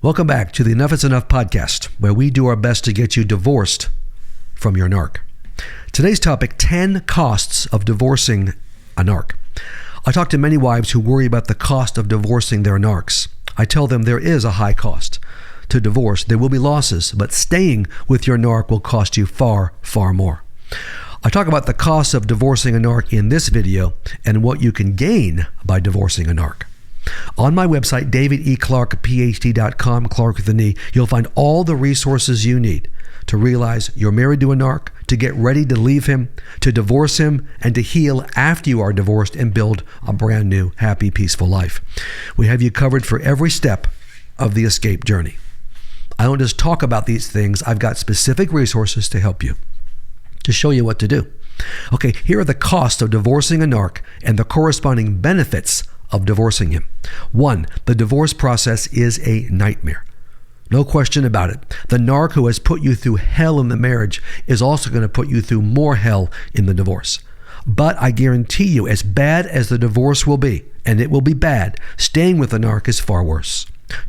Welcome back to the Enough is Enough podcast, where we do our best to get you divorced from your narc. Today's topic, 10 costs of divorcing a narc. I talk to many wives who worry about the cost of divorcing their narcs. I tell them there is a high cost to divorce. There will be losses, but staying with your narc will cost you far, far more. I talk about the cost of divorcing a narc in this video and what you can gain by divorcing a narc. On my website, davideclarkephd.com, Clarke with an E, you'll find all the resources you need to realize you're married to a narc, to get ready to leave him, to divorce him, and to heal after you are divorced and build a brand new, happy, peaceful life. We have you covered for every step of the escape journey. I don't just talk about these things. I've got specific resources to help you, to show you what to do. Okay, here are the costs of divorcing a narc and the corresponding benefits of divorcing him. 1, the divorce process is a nightmare. No question about it. The narc who has put you through hell in the marriage is also going to put you through more hell in the divorce. But I guarantee you, as bad as the divorce will be, and it will be bad, staying with the narc is far worse.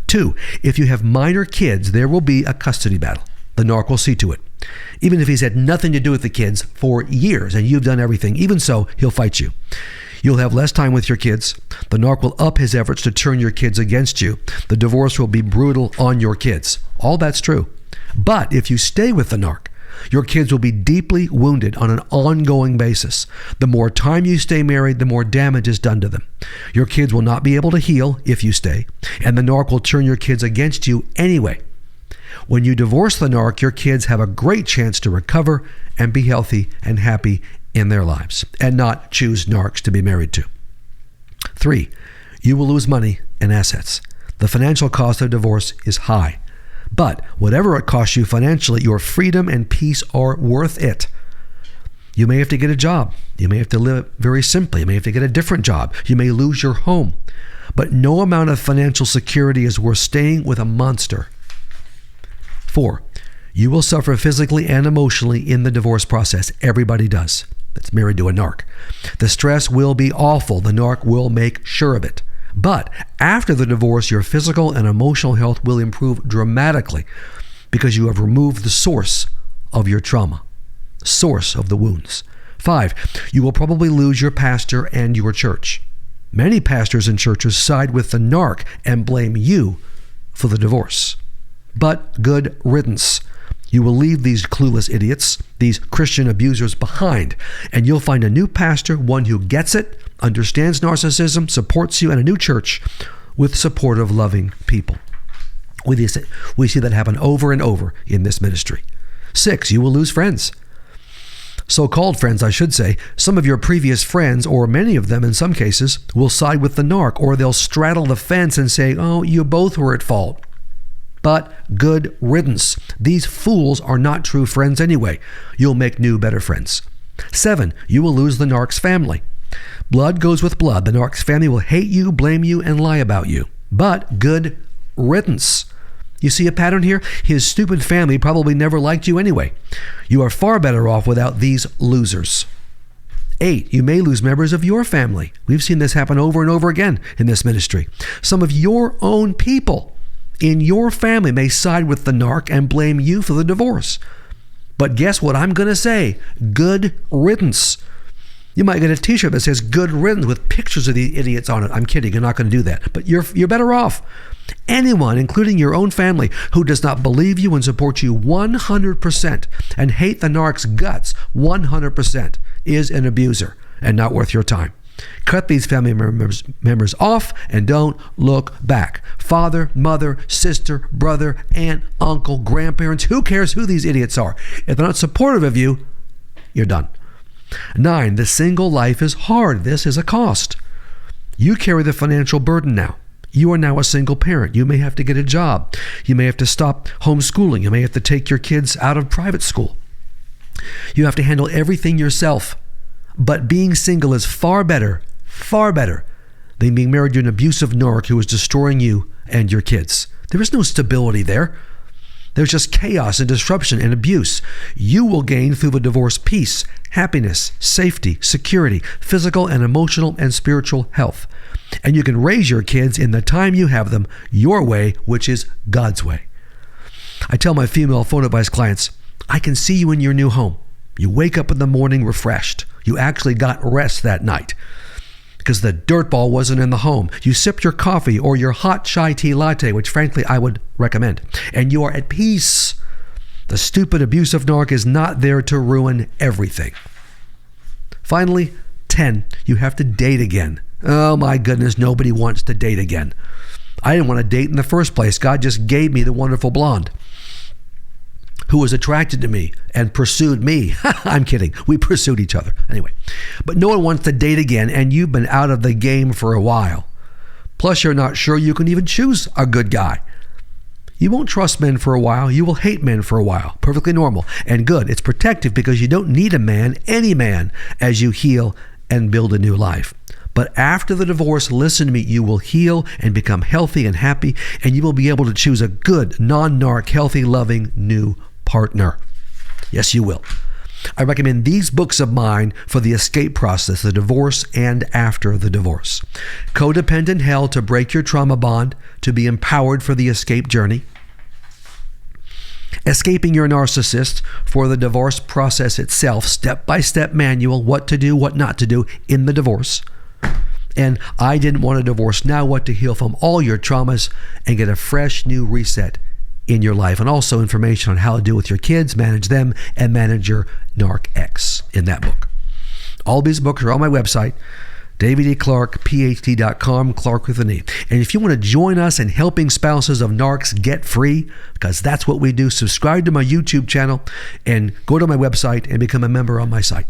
2, if you have minor kids, there will be a custody battle. The narc will see to it. Even if he's had nothing to do with the kids for years and you've done everything, even so, he'll fight you. You'll have less time with your kids. The narc will up his efforts to turn your kids against you. The divorce will be brutal on your kids. All that's true. But if you stay with the narc, your kids will be deeply wounded on an ongoing basis. The more time you stay married, the more damage is done to them. Your kids will not be able to heal if you stay, and the narc will turn your kids against you anyway. When you divorce the narc, your kids have a great chance to recover and be healthy and happy in their lives and not choose narcs to be married to. 3, you will lose money and assets. The financial cost of divorce is high, but whatever it costs you financially, your freedom and peace are worth it. You may have to get a job. You may have to live very simply. You may have to get a different job. You may lose your home, but no amount of financial security is worth staying with a monster. 4, you will suffer physically and emotionally in the divorce process. Everybody does that's married to a narc. The stress will be awful. The narc will make sure of it. But after the divorce, your physical and emotional health will improve dramatically because you have removed the source of your trauma, source of the wounds. 5, you will probably lose your pastor and your church. Many pastors and churches side with the narc and blame you for the divorce. But good riddance. You will leave these clueless idiots, these Christian abusers behind, and you'll find a new pastor, one who gets it, understands narcissism, supports you, and a new church with supportive, loving people. We see that happen over and over in this ministry. 6, you will lose friends. So-called friends, I should say. Some of your previous friends, or many of them in some cases, will side with the narc, or they'll straddle the fence and say, oh, you both were at fault. But good riddance. These fools are not true friends anyway. You'll make new, better friends. 7, you will lose the narc's family. Blood goes with blood. The narc's family will hate you, blame you, and lie about you. But good riddance. You see a pattern here? His stupid family probably never liked you anyway. You are far better off without these losers. 8, you may lose members of your family. We've seen this happen over and over again in this ministry. Some of your own people in your family may side with the narc and blame you for the divorce. But guess what I'm going to say? Good riddance. You might get a t-shirt that says good riddance with pictures of the idiots on it. I'm kidding. You're not going to do that. But you're better off. Anyone, including your own family, who does not believe you and support you 100% and hate the narc's guts 100% is an abuser and not worth your time. Cut these family members off and don't look back. Father, mother, sister, brother, aunt, uncle, grandparents, who cares who these idiots are? If they're not supportive of you, you're done. 9, the single life is hard. This is a cost. You carry the financial burden now. You are now a single parent. You may have to get a job. You may have to stop homeschooling. You may have to take your kids out of private school. You have to handle everything yourself. But being single is far better than being married to an abusive narc who is destroying you and your kids. There is no stability there. There's just chaos and disruption and abuse. You will gain through the divorce peace, happiness, safety, security, physical and emotional and spiritual health. And you can raise your kids in the time you have them your way, which is God's way. I tell my female phone advice clients, I can see you in your new home. You wake up in the morning refreshed. You actually got rest that night because the dirt ball wasn't in the home. You sipped your coffee or your hot chai tea latte, which frankly I would recommend, and you are at peace. The stupid abusive narc is not there to ruin everything. Finally, 10, you have to date again. Oh my goodness, nobody wants to date again. I didn't want to date in the first place. God just gave me the wonderful blonde who was attracted to me and pursued me. I'm kidding. We pursued each other. Anyway, but no one wants to date again, and you've been out of the game for a while. Plus, you're not sure you can even choose a good guy. You won't trust men for a while. You will hate men for a while. Perfectly normal and good. It's protective because you don't need a man, any man, as you heal and build a new life. But after the divorce, listen to me, you will heal and become healthy and happy, and you will be able to choose a good, non-narc, healthy, loving, new partner. Yes, you will. I recommend these books of mine for the escape process, the divorce and after the divorce. Codependent Hell to break your trauma bond, to be empowered for the escape journey. Escaping Your Narcissist for the divorce process itself, step-by-step manual, what to do, what not to do in the divorce. And I Didn't Want a Divorce Now, what to heal from all your traumas and get a fresh new reset in your life, and also information on how to deal with your kids, manage them, and manage your narc ex in that book. All these books are on my website, davideclarkephd.com, Clarke with an E. And if you want to join us in helping spouses of narcs get free, because that's what we do, subscribe to my YouTube channel and go to my website and become a member on my site.